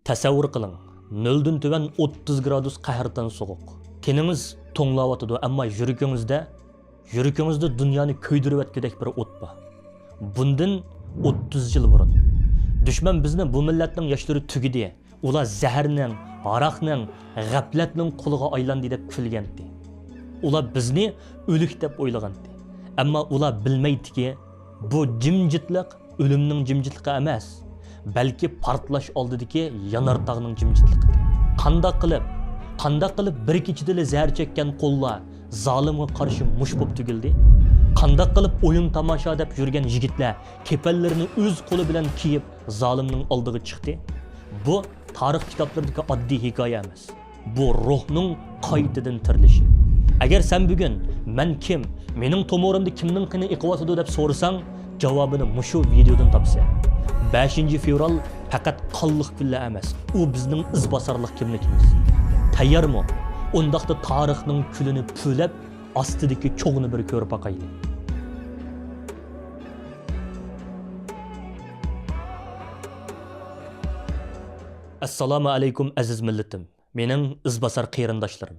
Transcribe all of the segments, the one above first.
Tasavvur qiling, 0 dan tuvan 30 gradus qahrdan sovuq. Teniniz to'nglayotidi, ammo yuragingizda dunyoni kuydirib o'tgandek bir o't bor. Bundan 30 yil burun dushman bizni bu millatning yoshlari tugidi. Ular zaharning, aroqning, g'aflatning quliga aylandi deb kulgandi. Ular bizni o'lik deb o'ylagandi. Ammo ular bilmaydiki, bu jimjitlik o'limning jimjitligi emas, balki portlash oldidagi yanartog'ning jimjitligidir. Qanday qilib bir kechida zahar chekkan qo'llar zolimga qarshi mush bo'lib tugildi? Qanday qilib o'yin tomosha deb yurgan yigitlar kepallarini o'z qo'li bilan kiyib zolimning oldiga chiqdi? Bu tarix kitoblaridagi oddiy hikoya emas. Bu ruhning qaytadan tirilishi. Agar sen bugun men kim, mening tomorimda kimning qini iqvatidi deb so'rasang, javobini mushu videodan topsa. 5 fevral faqat qonliq kunlar emas, u bizning izbosarlik kimligimiz. Tayyormi? Undaqda tarixning kulini pulab, ostidagi cho'g'ni bir ko'rib boqayli. Assalomu alaykum aziz millatim. Mening izbosar qarindoshlarim.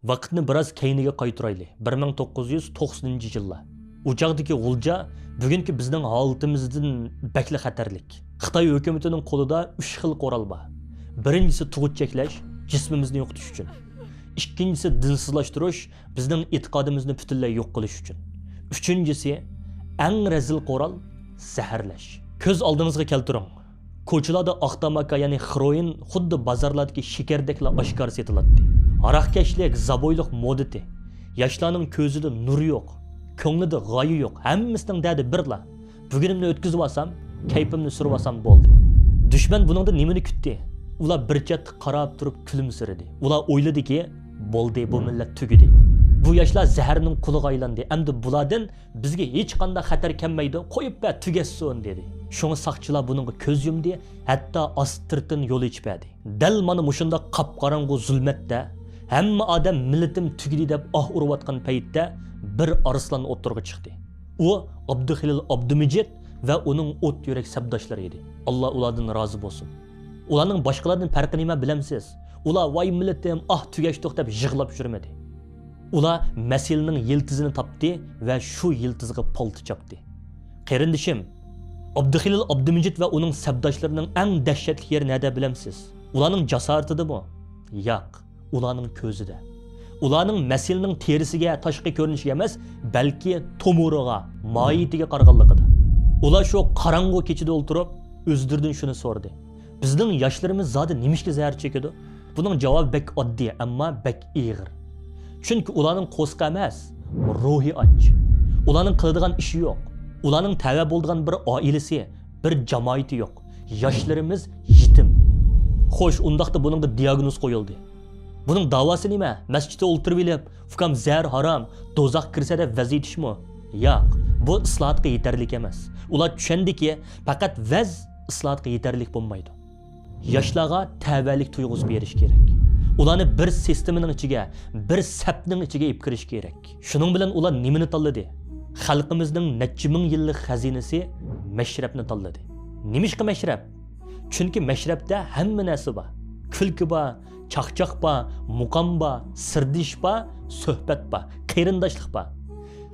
Vaqtni biroz keyniga qaytirayli. 1990-yillar. U chaqdagi g'ulja bugungi bizning holatimizdan bakli xatarlik. Xitoy hukumatining qo'lida 3 xil qoral bor. Birinchisi tug'ut cheklash, jismimizni yo'qotish uchun. Ikkinchisi dinsizlashtirish, bizning e'tiqodimizni butunlay yo'q qilish uchun. Uchinchisi eng razil qoral zaharlash. Ko'z oldingizga keltiring. Ko'chalarda oqtamaka, ya'ni heroin xuddi bozorlardagi shakardeklar oshkor setiladi. Aroqkashlik, zaboylik modati. Yoshlarning ko'zida nur yo'q, ko'nglida g'oya yo'q. Hammasining dadi birla. Bugunimni o'tkazib olsam, kayfimni surib olsam bo'ldi. Dushman buningda nimani kutdi? Ular bir chet qarab turib kulimsiradi. Ular o'yladiki, bo'ldi, bu millat tugidi. Bu yoshlar zaharning quliga aylandi. Endi bulardan bizga hech qanday xatar kelmaydi, qo'yib ba tugassin dedi. Şoňa saqçılar bununğa köz yumdi, hatta astırtın yol içpedi. Dal mana mushunda qapqaranğu zulmetde, hamma adam millatim tugidi deb urayotgan paytda bir arslan o'tirg'i chiqdi. U Abduxilil Abdumijid va uning o't yurak sabdoshlari edi. Alloh ulardan rozi bo'lsin. Ularning boshqalardan farqi nima bilamsiz? Ular voy millatim tugashdiq deb yig'lab yurmadi. Ular masilning yiltizini topdi va shu yiltizga palti chapdi. Qarindishim, Abduxilil Abdumijid va uning sabdoshlarining eng dahshatli yeri nada bilamsiz? Ularning jasoratidimi? Yo'q, ularning ko'zida. Ularning masilning terisiga, tashqi ko'rinishiga emas, balki tomuriga, moyitiga qarag'anligida. Ular shu qorong'u kechida o'ltirib, o'zdirdan shuni so'rdi. Bizning yoshlarimiz zodi nimishga zahar chekadi? Buning javobi bek oddiy, ammo bek ig'ir. Chunki ularning qo'sqa emas, ruhi och. Ularning qiladigan ishi yo'q. Ularning tava bo'lgan bir oilasi, bir jamoati yo'q. Yoshlarimiz yetim. Xo'sh, undaqda buningga diagnoz qo'yildi. Buning davosi nima? Masjidda o'ltirib olib, fukam zar harom, dozoq kirsa deb vaziyatishmi? Yo'q, bu islohotga yetarlik emas. Ular tushundiki, faqat vaz islohotga yetarlik bo'lmaydi. Yoshlarga tavallik tuyg'usi berish kerak. Ularni bir sistemaning ichiga, bir sapning ichiga ib kirish kerak. Shuning bilan ular nimani tanladi? Xalqimizning necha ming yillik xazinasi mashrabni tanladi. Nimishqa mashrab? Chunki mashrabda hamma narsa bor. Kulki bor, chaqchaq bor, muqam bor, sirdish bor, suhbat bor, qarindoshlik bor.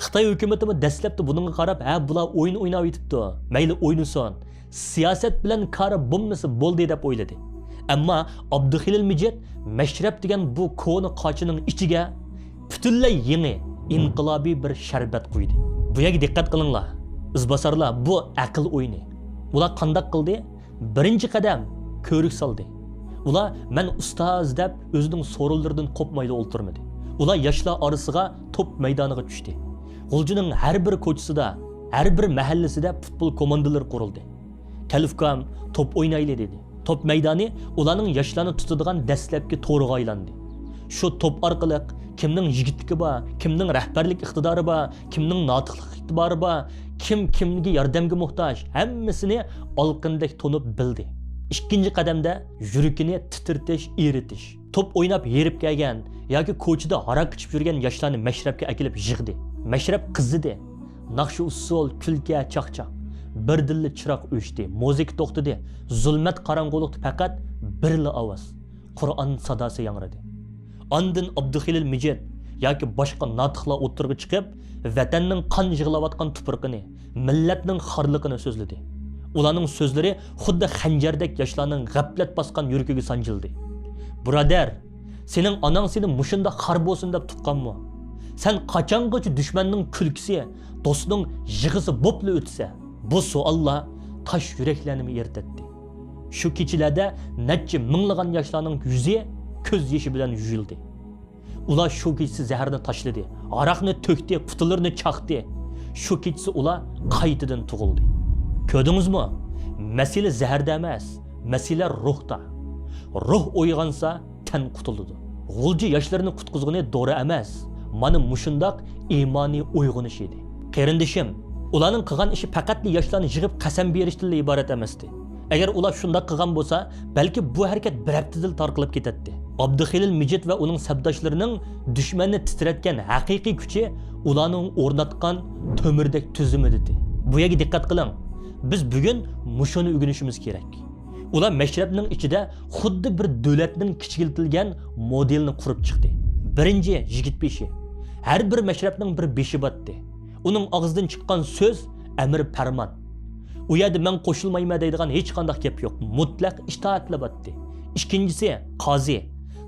Xitoy hukumati dastlabda bunga qarab, "Ha, bular o'yin o'ynab yetibdi. Mayli o'ynasin. Siyosat bilan qari bo'lmasa bo'ldi" deb o'yladi. Ammo Abduxilil Mijid mashrab degan bu koni qochining ichiga butunlay yangi inqilobiy bir sharbat qo'ydi. Bu yerga diqqat qilinglar. Izbosarlar, bu aql o'yini. Ular qanday qildi? Birinchi qadam ko'rik soldi. Ular men ustoz deb o'zining so'rovlaridan qopmaydi o'ltirmadi. Ular yoshlar orasiga top maydoniga tushdi. G'uljining har bir ko'chasida, har bir mahallasida futbol komandalari qurildi. Kalifkam top o'ynayli dedi. Top maydoni ularning yoshlarni tutadigan dastlabki to'riga aylandi. Shu top orqali kimning yigitligi bor, kimning rahbarlik iqtidori bor, kimning notiqlik iqtidori bor, kim kimga yordamga muhtoj, hammasini olqindek to'nib bildi. Ikkinchi qadamda yuragini titirtish, eritish. Top o'ynab yerib kelgan yoki ko'chada aroq ichib yurgan yoshlarni mashrabga akilib yig'di. Mashrab qizidi. Naqshi usul, kulka, chaqchaq. birdilla chiroq o'chdi, musiqa to'xtadi, zulmat qorong'ulikda faqat birla ovoz, Qur'on sadosi yangradi. Ondan Abduxelil Mijit yoki boshqa notiqlar o'tirg'i chiqib, vatanning qon yig'layotgan tuproqini, millatning xorliqini so'zladi. Ularning so'zlari xuddi xanjardek yoshlarning g'aflat bosgan yuragiga sanjildi. Birodar, sening onang seni mushunda xor bo'lsin deb tuqqanmi? Sen qachongacha dushmanning kulkisi, do'stning yig'isi bo'pli o'tsa, bu savollar tosh yuraklarni eritdi. Shu kechalarda necha minglagan yoshlarning yuzi ko'z yoshi bilan yuyildi. Ular shu kechasi zaharni tashladi, aroqni to'kdi, qutilarni chaqdi. Shu kechasi ular qaytadan tug'ildi. Ko'rdingizmi? Masala zaharda emas, masala ruhda. Ruh uyg'onsa, tan qutuladi. G'ulji yoshlarni qutqizgani dori emas, mana mushundoq iymoniy uyg'onish edi. Qarindishim, ularning qilgan ishi faqat yoshlarni yig'ib qasam berishdan iborat emasdi. Agar ular shunday qilgan bo'lsa, balki bu harakat bir haftada tarqalib ketadi. Abduxelil Mijit va uning sabdoshlarining dushmanni titratgan haqiqiy kuchi ularning o'rnatgan to'mirdek tuzumi edi. Bu yerga diqqat qiling. Biz bugun mushuni o'rganishimiz kerak. Ular mashrabning ichida xuddi bir davlatning kichikiltirilgan modelini qurib chiqdi. Birinchi yigit beshi. Har bir mashrabning bir beshi botdi. Uning og'zidan chiqqan so'z amr farmon. U yerda men qo'shilmayman deydigan hech qanday gap yo'q. Mutlaq itoatla botdi. Ikkinchisi qozi.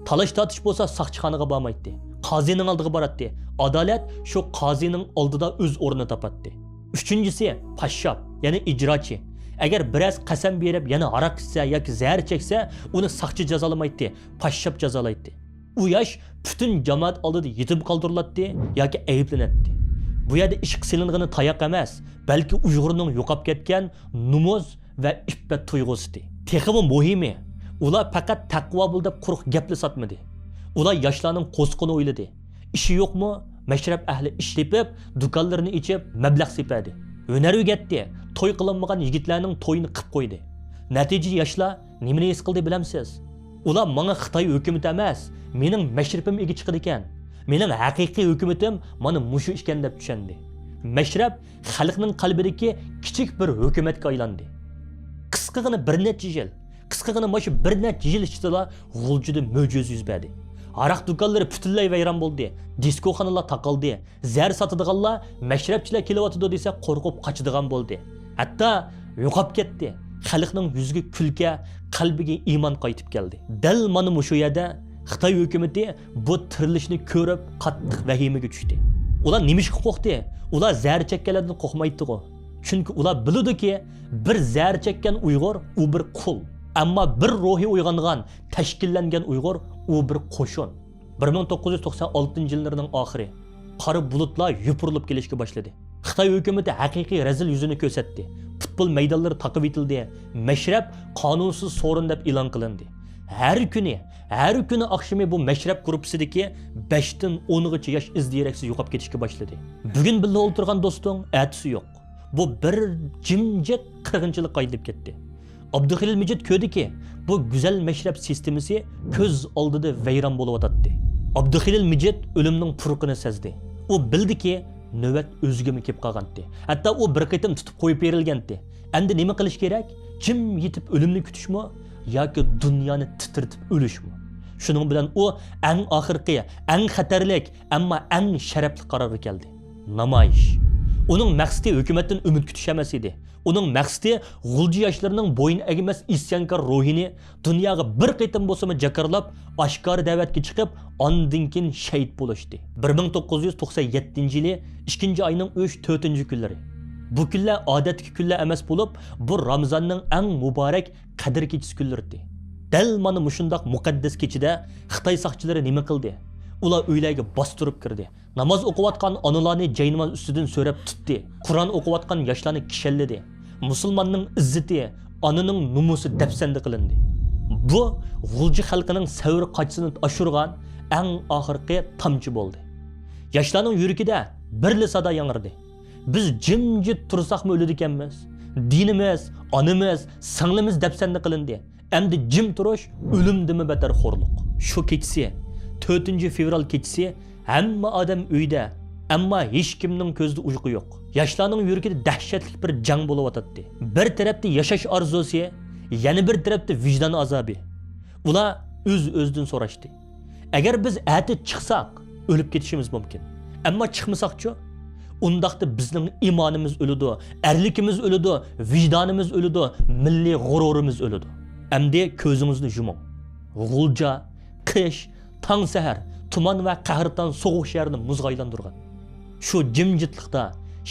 Talash tortish bo'lsa soqchixonaga bormaydi. Qozining oldiga boradi. Adolat shu qozining oldida o'z o'rnini topadi. Uchinchisi pashshab, ya'ni ijrochi. Agar biroz qasam berib yana aroq ichsa yoki zahar cheksa, uni soqchi jazolamaydi, pashshab jazolaydi. U yosh butun jamoat oldida yetib qoldiriladi yoki ayblanadi. Bu yerda ishq silingani tayoq emas, balki Uyg'urning yo'qolib ketgan numuz va iffat tuyg'usidir. Texmi muhimi, ular faqat taqvo bo'l deb quruq gapli satmadi. Ular yoshlarning qo'sqini o'yladi. Ishi yo'qmi? Mashrab ahli ish tepib, do'konlarini ichib, mablag' sepadi. Hunar o'rgatdi, to'y qilinmagan yigitlarning to'yini qilib qo'ydi. Natija yoshlar nimani his qildi bilamsiz? Ular menga Xitoy hukumati emas, mening mashrabim ega chiqdi ekan. Mening haqiqiy hukumatim mana mushu ekan deb tushundi. Mashrab xalqning qalbidagi kichik bir hukumatga aylandi. Qisqagina bir necha yil, qisqagina mana shu bir necha yil ichida G'uljida mo'jiza yuz berdi. Aroq do'konlari butunlay vayron bo'ldi. Diskoxonalar taqaldi. Zar sotadiganlar mashrabchilar kelyotdi desa qo'rqib qochadigan bo'ldi. Hatto yo'qolib ketdi. Xalqning yuziga kulka, qalbiga iymon qaytib keldi. Dal mana mushu yerda Xitoy hukumati bu tirilishni ko'rib qattiq vahimaga tushdi. Ular nimishga qo'rqdi? Ular zar chekkanlardan qo'rqmaydi-ku. Chunki ular biladi-ki, bir zar chekkan Uyg'ur u bir qul. Ammo bir ruhi uyg'ongan, tashkillangan Uyg'ur u bir qo'shin. 1996-yillarning oxiri qora bulutlar yupurilib kelishga boshladi. Xitoy hukumati haqiqiy razil yuzini ko'rsatdi. Futbol maydonlari taqib etildi. Mashrab qonunsiz so'rin deb e'lon qilindi. Her kuni akşamı bu mashrab gruppasidagi 5 dan 10 gacha yosh izdireksiz yo'qolib ketishga boshladi. Bugun birga o'tirgan do'sting atisi yo'q. Bu bir jimjit qirg'inchilik qaydib ketdi. Abduxelil Mijit ko'rdiki, bu go'zal mashrab sistemasi ko'z oldida vayron bo'lib o'tadi. Abduxelil Mijit o'limning purqini sezdi. U bildiki, navbat o'zigami kelib qolgandi. Hatto u bir qitim tutib qo'yib berilgandi. Endi nima qilish kerak? Jim yetib o'limni kutishmi yoki dunyoni titritib o'lishmi? Shuning bilan u eng oxirgi, eng xatarlik, ammo eng sharafli qarorga keldi. Namoyish. Uning maqsadi hukumatdan umid kutish emas edi. Uning maqsadi G'ulji yoshlarining bo'yin egmas isyonkor ruhini dunyoga bir qitim bo'lsa-mu jakarlab, oshkor da'vatga chiqib, ondan keyin shahid bo'lishdi. 1997-yili 2-oyning 3-4-kunlari. Bu kunlar odatdagi kunlar emas bo'lib, bu Ramazonning eng muborak qadr kechasi kunlaridir. Dal mana mushundoq muqaddas kechida Xitoy soqchilari nima qildi? Ular uylarga bostirib kirdi. Namoz o'qiyotgan onalarni jaynamoz ustidan so'rab tutdi. Qur'on o'qiyotgan yoshlarni kishalladi. Musulmonning izzati, onaning numusi dafsanda qilindi. Bu G'ulji xalqining savr qochsini oshirgan eng oxirgi tamchi bo'ldi. Yoshlarning yuragida birli sado yangradi. Biz jimjit tursaqmi o'ladi ekanmiz? Dinimiz, onamiz, singlimiz dafsanda qilindi. Endi jim turish o'limdimi betar xo'rliq. Shu kechasi 4-fevral kechasi hamma odam uyda, ammo hech kimning ko'zida uyqu yo'q. Yoshlarning yuragida dahshatli bir jang bo'layotdi. Bir tarafda yashash orzusi, yana bir tarafda vijdon azobi. Ular o'z-o'zidan so'rashdi. Agar biz ati chiqsak, o'lib ketishimiz mumkin. Ammo chiqmasakchi, undaqda bizning iymonimiz o'ladi, erlikimiz o'ladi, vijdonimiz o'ladi, milliy g'ururimiz o'ladi. Endi ko'zingizni yuming. G'ulja, qish, tong sahar, tuman va qahrdan sovuq shaharni muzga aylantirgan. Shu jimjitlikda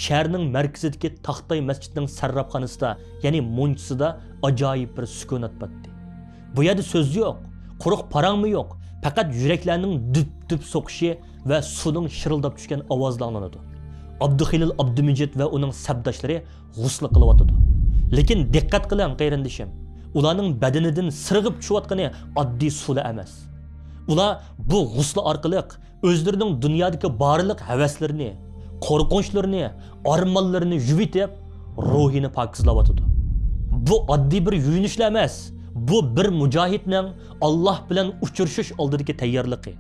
shaharning markazidagi Taxtay masjidining sarrafxonasida, ya'ni munchisida ajoyib bir sukunat batdi. Bu yerda so'z yo'q, quruq parangmi yo'q, faqat yuraklarning dup-dup so'qishi va suvning shirildab tushgan ovozi anglanadi. Abduxilil Abdumijid va uning sabdoshlari g'usl qilyotdi. Lekin diqqat qiling qayrindishim, ularning badanidan sirg'ib tushayotgani oddiy suv emas. Ular bu g'usl orqali o'zlarining dunyodagi barliq havaslarini, qo'rqinchlarini, armonlarini yuvitib, ruhini pokizlayotdi. Bu oddiy bir yuvinish emas. Bu bir mujohidning Alloh bilan uchrashish oldidagi tayyorligi.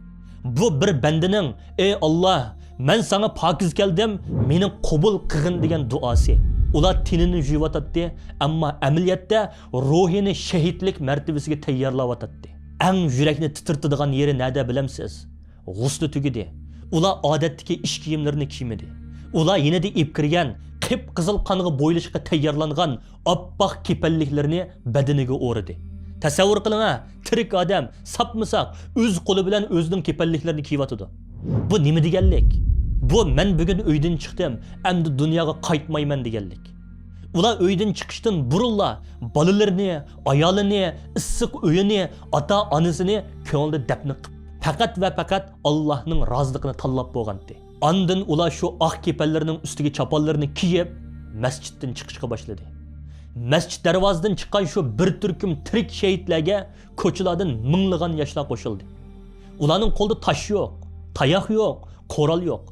Bu bir bandaning ey Alloh, men sana pokiz keldim, meni qabul qilgin degan duosi. Ular tinini yuvayotdi, ammo amaliyotda ruhini shahidlik martabasiga tayyorlayotdi. Eng yurakni titirtadigan yeri nada bilamsiz? G'usli tugidi. Ular odatdagi ish kiyimlarini kiymadi. Ular yenida ip kirgan, qip-qizil qonga bo'ylashga tayyorlangan oppoq kepalliklarni badaniga o'radi. Tasavvur qiling, tirik odam sapmisoq o'z qo'li bilan o'zining kepalliklarini kiyyotdi. Bu nima deganlik? Bu men bugun uydan chiqdim, endi dunyoga qaytmayman deganlik. Ular uydan chiqishdan burunla bolalarini, ayolini, issiq uyini, ota-onasini ko'ngilda dafn qilib, faqat va faqat Allohning roziligini tanlab bo'lgandi. Ondan ular shu oq kepallarning ustiga chaponlarini kiyib, masjiddan chiqishga boshladi. Masjid darvozadan chiqqan shu bir turkum tirik shahidlarga ko'chalardan minglagan yoshlar qo'shildi. Ularning qo'lida tosh yo'q, tayoq yo'q, qo'ral yo'q.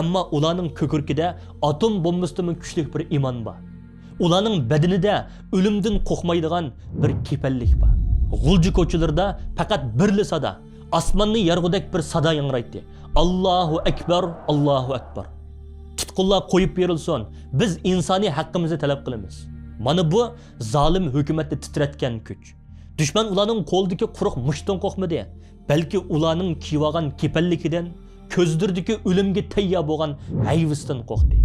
Ammo ularning ko'kirkida atom bombasidan kuchli bir iymon bor. Ularning badanida o'limdan qo'rqmaydigan bir kepallik bor. G'ulji ko'chalarda faqat birli sada, osmonni yarg'udek bir sada yangraydi. Allohu akbar, Allohu akbar. Tutqunlar qo'yib berilsin, biz insoniy haqqimizni talab qilamiz. Mana bu zolim hukumatni titratgan kuch. Dushman ularning qo'ldagi quruq mushton qo'rqmadi, balki ularning kiyvagan kepalligidan, ko'zdirdagi o'limga tayyor bo'lgan hayvisdan qo'rqdi.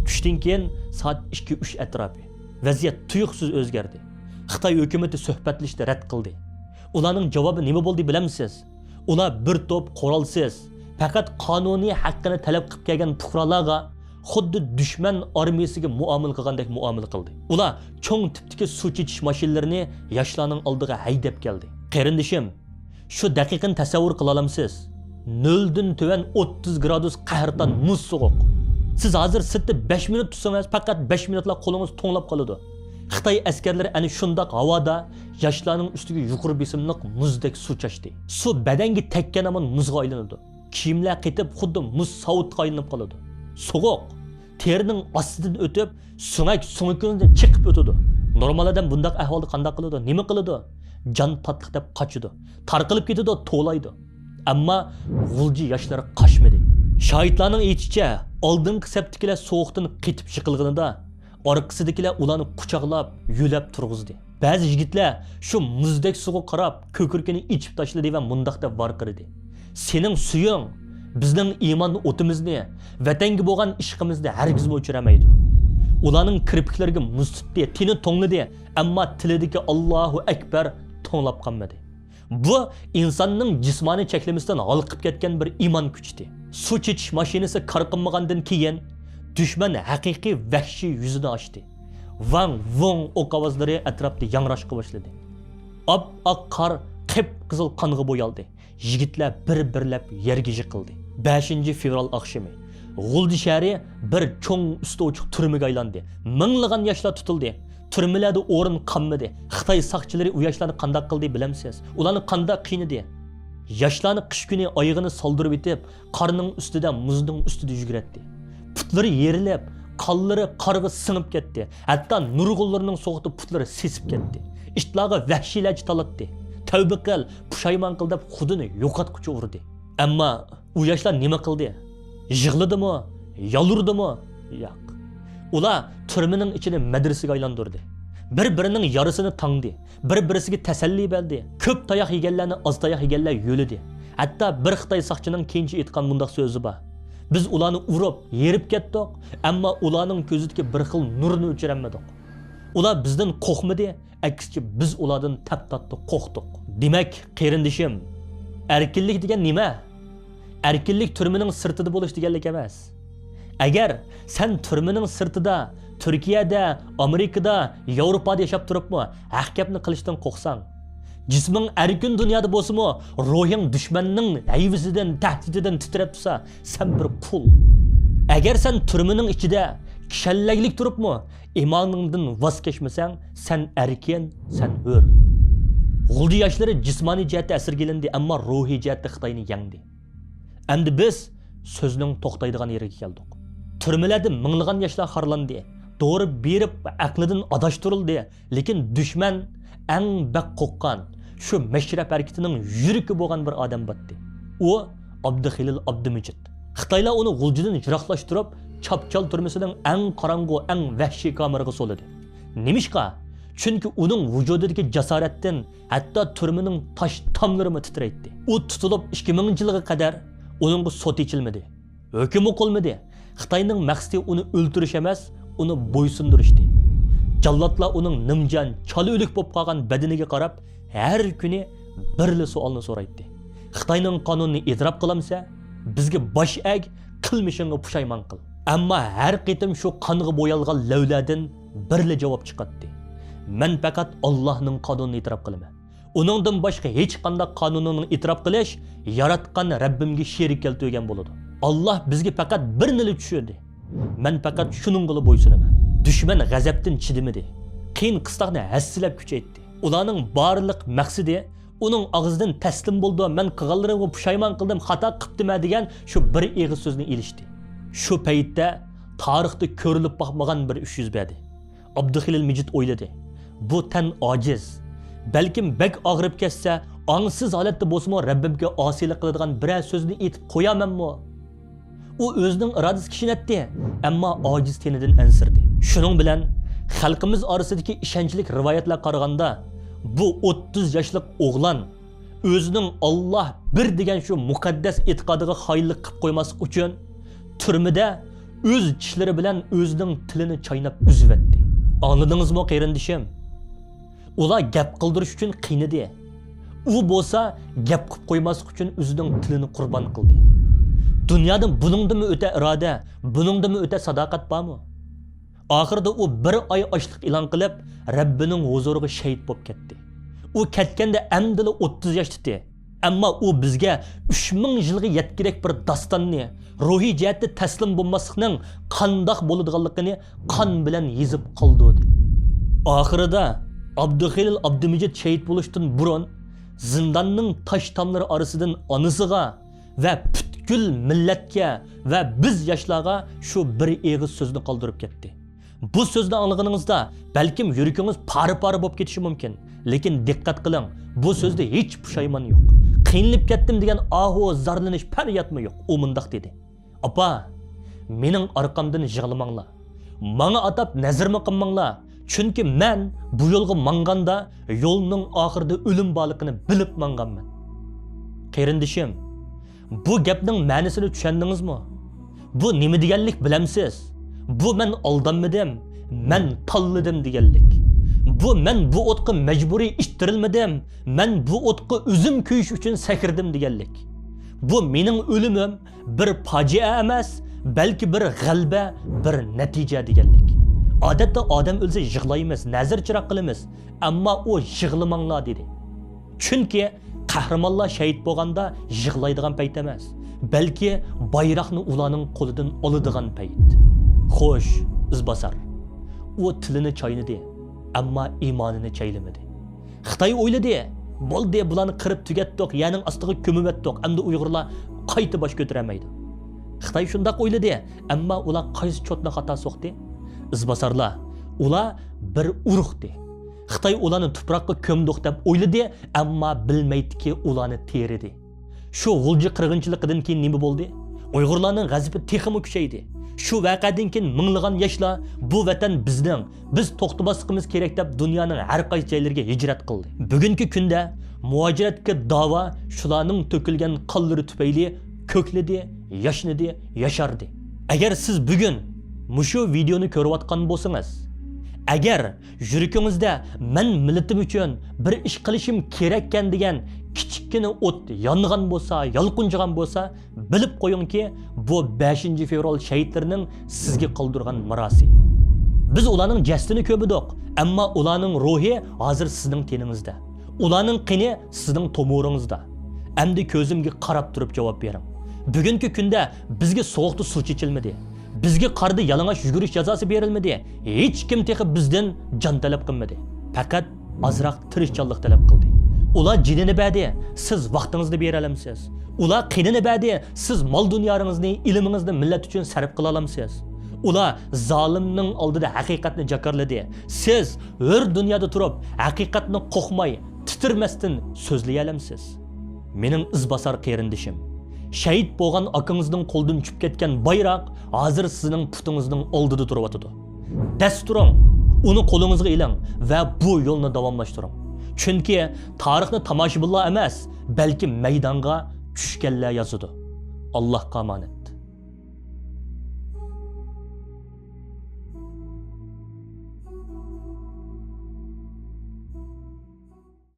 Tushdan keyin soat 2-3 atrofi vaziyat tuyuqsiz o'zgardi. Xitoy hukumati suhbatlashni rad qildi. Ularning javobi nima bo'ldi bilamsiz? Ular bir to'p qurolsiz, faqat qonuniy haqqini talab qilib kelgan fuqarolarga xuddi dushman armiyasiga muomala qilgandek muomala qildi. Ular cho'ng tipdagi suv chechish mashinalarini yoshlarning oldiga haydab keldi. Qarindishim, shu daqiqani tasavvur qila olamsiz? 0 dan tuvan 30 gradus qahrdan muz sovuq. Siz hozir sitda 5 minut tursangiz, faqat 5 minutla qo'lingiz to'nglab qoladi. Xitoy askarlari ana shundoq havoda yoshlarning ustiga yuqori besimliq muzdek suv chashdi. Suv badanga tekkan amon muzga aylanadi. Kiyimlar qetib xuddi muz sovutga aylanib qoladi. Soğuk, terining ostidan o'tib, so'ngakdan chiqib o'tadi. Normal odam bunday ahvolda qanday qiladi? Nima qiladi? Jon tatliq deb qochadi. Tarqilib ketadi, to'laydi. Ammo g'ulji yoshlari qochmadi. Shohidlarning aytishicha, oldingi saptikilar sovuqdan qetib yiqilganida, orqasidagilar ularni quchoqlab, yulab turg'izdi. Ba'zi yigitlar shu muzdek suvga qarab, ko'kirkini ichib tashladi va mundaq deb varqirdi. Sening suying bizning iymon o'timizni, vatanga bo'lgan ishqimizni hargiz o'chiramaydi. Ularning kirpiklariga muz tutdi, tini to'ngladi, ammo tilidagi Allohu akbar to'nglab qolmadi. Bu insonning jismoniy cheklamasidan g'olqib ketgan bir iymon kuchdi. Suv chechish mashinasi qarqinmagandan keyin dushman haqiqiy vahshiy yuzini ochdi. Vang vong o'q ovozlari atrofda yangrashqa boshladi. Oq qor qip-qizil qonga bo'yaldi. Yigitlar bir-birlab yerga yiqildi. 5 fevral oqshimi G'ulji shahri bir cho'ng usti ochiq turmaga aylandi. Minglagan yoshlar tutildi. Turmalarda o'rin qolmadi. Xitoy saqchilari u yoshlarni qanday qildi bilamsiz? Ularni qanday qiynadi? Yoshlarni qish kuni oyog'ini soldirib etib, qorning ustida, muzning ustida yuguradi. Putlari yerilib, qonlari qorga singib ketdi. Hatto nurg'unlarning so'g'ida putlari sesib ketdi. Ishlarga vahshiylarcha talatdi. Tavba qil, pushaymon qil deb xudini yo'qotquchi urdi. Ammo u yoshlar nima qildi? Yig'ladimi? Yolurdimi? Yo'q. Ular türmening ichini madrasaga aylantirdi. Bir-birining yarısını tangdi, bir-birisiga tasalli berdi. Ko'p tayoq yeganlarni oz tayoq yeganlar yo'lidi. Hatto bir Xitoy saqchining keyinchi aytgan bundoq so'zi bor. Biz ularni urib, yerib ketdik, ammo ularning ko'zidagi bir xil nurni o'chiramadik. Ular bizdan qo'rqmadi, aksicha biz ulardan tap-tatdi qo'rqdik. Demak, qarindishim, erkinlik degan nima? Erkinlik turmaning sirtida bo'lish deganlik emas. Agar sen turmaning sirtida, Turkiyada, Amerikada, Yevropada yashab turibmi, haq gapni qilishdan qo'rqsang, jisming erkin dunyoda bo'lsa-mu, ruhing dushmanning hayvisidan, tahdididan titrab tursa, sen bir qul. Agar sen turmaning ichida kishallaklik turibmi, imoningdan voz kechmasang, sen erkin, sen hur. G'uldi yoshlari jismoniy jihatda asirgilindi, ammo ruhiy jihatda Xitoyni yengdi. Endi biz so'zning to'xtaydigan yeriga keldik. Turmalarda minglagan yoshlar xorlandi, doğru berib aqlidan adashtirildi, lekin dushman eng baq qo'qqan, shu mashrab harakatining yuragi bo'lgan bir odam botdi. U Abduxilil Abdumijid. Xitoylar uni g'uljidan yiroqlashtirib, chapchal turmasining eng qorong'u, eng vahshiy kameriga soladi. Nimishqa? Chunki uning vujudidagi jasoratdan hatto turmaning tosh tomlari titraydi. U tutilib 2000 yilga qadar uning sot echilmadi. Hukm o'qilmadi. Xitoyning maqsadi uni o'ldirish emas, uni bo'ysundirishdi. Jallatlar uning nimjon, chala o'lik bo'lib qolgan badaniga qarab, har kuni birli savolni so'raydi. Xitoyning qonunini idrob qilamsa, bizga bosh ag, qilmishingga pushaymon qil. Ammo har qitim shu qonga bo'yalgan lavlardan birli javob chiqadi. Men faqat Allohning qonunini idrob qilaman. Uningdan boshqa hech qanday qonunini idrob qilish yaratgan Rabbimga sherik keltirgan bo'ladi. Allah bizga faqat bir nili tushirdi. Men faqat shuningga bo'ysunaman. Dushman g'azabdan chidimidi. Qiyin qistoqni hassilab kuchaytdi. Ularning barliq maqsadi uning og'zidan taslim bo'ldi. Men qilganlarimga pushaymon qildim, xato qildim degan shu bir eg'iz so'zni ilishdi. Shu paytda tarixda ko'rilib boqmagan bir ish yuz berdi. Abduxilil Mijid o'yladi. Bu tan ojiz. Balkim bek og'rib ketsa, ongsiz holatda bo'lsa-mu Rabbimga osiylik qiladigan biror so'zni aytib qo'yamanmi? U o'zining irodasi kishinatdi, ammo ojiz tenidan ansirdi. Shuning bilan xalqimiz orasidagi ishonchli rivoyatlar qaraganda, bu 30 yoshlik o'g'lan o'zining Alloh bir degan shu muqaddas e'tiqodiga xoinlik qilib qo'ymaslik uchun turmada o'z tishlari bilan o'zining tilini chaynab uzvatdi. Anladingizmi, qarindishim? Ular gap qildirish uchun qiynadi. U bo'lsa gap qilib qo'ymaslik uchun o'zining tilini qurbon qildi. Dunyoda buningdimi o'ta iroda, buningdimi o'ta sadoqat bormi? Oxirida u bir oy ochlik e'lon qilib, Rabbining huzuriga shahid bo'lib ketdi. U ketganda amdili 30 yoshda. Ammo u bizga 3000 yilga yetkirak bir dostonni, ruhiy jihatda taslim bo'lmaslikning qandoq bo'ladiganligini qon bilan yezib qoldi. Oxirida Abduxilil Abdumijid shahid bo'lishdan burun zindonning tosh tomlari orasidan onasiga va butkul millatga va biz yoshlarga shu bir eg'iz so'zni qoldirib ketdi. Bu so'zni anglaganingizda balkim yuragingiz pari-pari bo'lib ketishi mumkin, lekin diqqat qiling, bu so'zda hech pushaymon yo'q. Qiynalib ketdim degan ahu zarlanish faryodmi yo'q. U mundaq dedi: "Apa, mening orqamdan yig'lamanglar. Menga atab nazarma qilmanglar. Chunki men bu yo'lga manganda yo'lning oxirida o'lim borligini bilib manganman." Qarindishim, bu gapning ma'nosini tushundingizmi? Bu nima deganlik bilamsiz? Bu men aldanmadim, men tanladim deganlik. Bu men bu o'tqa majburiy ishtirilmadim, men bu o'tqa o'zim kuyish uchun sakrdim deganlik. Bu mening o'limim bir fojia emas, balki bir g'alba, bir natija deganlik. Odatda odam o'lsa yig'laymiz, nazar chiroq qilamiz, ammo u yig'lamanglar dedi. Chunki qahramonlar shahid bo'lganda yig'laydigan payt emas, balki bayroqni ularning qo'lidan oladigan payt. Xo'sh, izbosar. U tilini chaynadi, ammo iymonini chaylamadi. Xitoy o'yladi, bo'ldi, bularni qirib tugatdik, ya'ning ostiga ko'mib etdik, endi Uyg'urlar qayta bosh ko'taramaydi. Xitoy shundoq o'yladi, ammo ular qaysi chotni xato so'qdi? Izbosarlar, ular bir urug'di. Xitoy ularni tuproqqa ko'mdik deb o'yladi, ammo bilmaydiki ularni teridi. Shu g'ulji qirg'inchiligidan keyin nima bo'ldi? Uyg'urlarning g'azabi texmi kuchaydi. shu voqeadan keyin minglagan yoshlar bu vatan bizning, biz to'xtamasligimiz kerak deb dunyoning har qaysi joylariga hijrat qildi. Bugungi kunda muhojiratga da'vo shularning to'kilgan qonlari tufayli ko'klidi, yashnidi, yashardi. Agar siz bugun mushu videoni ko'rayotgan bo'lsangiz, agar yuragingizda men millatim uchun bir ish qilishim kerakkan degan kichikkina o't yongan bo'lsa, yolqinjigan bo'lsa, bilib qo'yingki, bu 5 fevral shahidlarining sizga qoldirgan mirosi. Biz ularning jasdini ko'rdik, ammo ularning ruhi hozir sizning teningizda. Ularning qini sizning to'miringizda. Endi ko'zimga qarab turib javob bering. Bugungi kunda bizga sovuqda suv ichilmadi. Bizga qarda yalang'och yugurish jazosi berilmadi. Hech kim texi bizdan jon talab qilmadi. Faqat azroq tirishchanlik talab qildi. Ular jinini berdi, siz vaqtingizni bera olamsiz. Ular qinini berdi, siz mol dunyoingizni, ilmingizni millat uchun sarf qila olamsiz. Ular zolimning oldida haqiqatni jakarladi. Siz hur dunyoda turib, haqiqatni qo'rqmay, titirmasdan so'zlay olamsiz. Mening izbosar qarindishim, shahid bo'lgan akangizning qo'ldan tushib ketgan bayroq hozir sizning putingizning oldida turibdi. Dasturing, uni qo'lingizga iling va bu yo'lni davomlashtiring. Chunki tarixni tomoshabinlar emas, balki maydonga tushganlar yozadi. Allohga omonat.